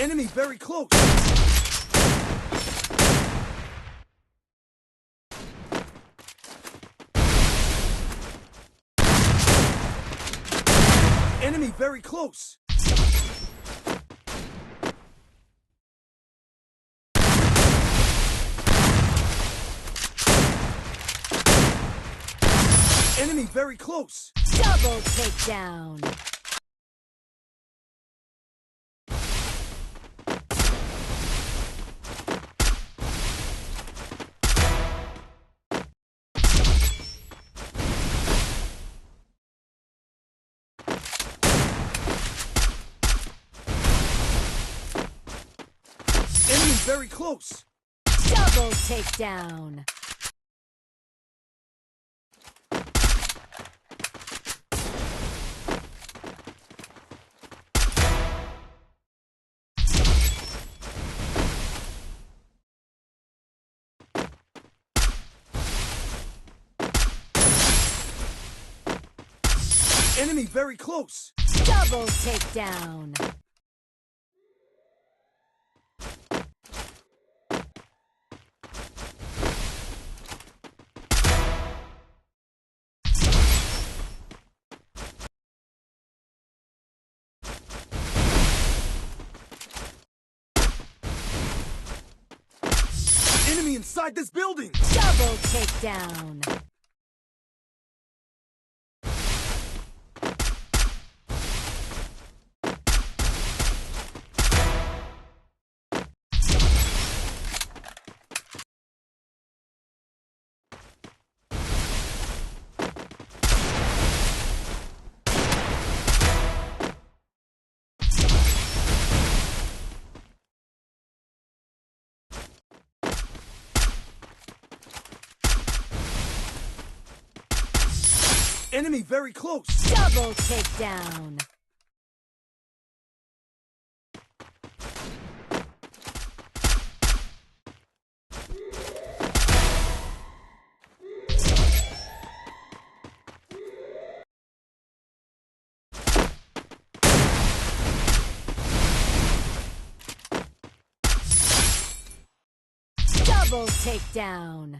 Enemy very close. Enemy very close. Enemy very close. Double takedown. Enemy very close. Double takedown. Enemy very close. Double takedown. Enemy inside this building. Double takedown. Enemy very close. Double takedown. Double takedown.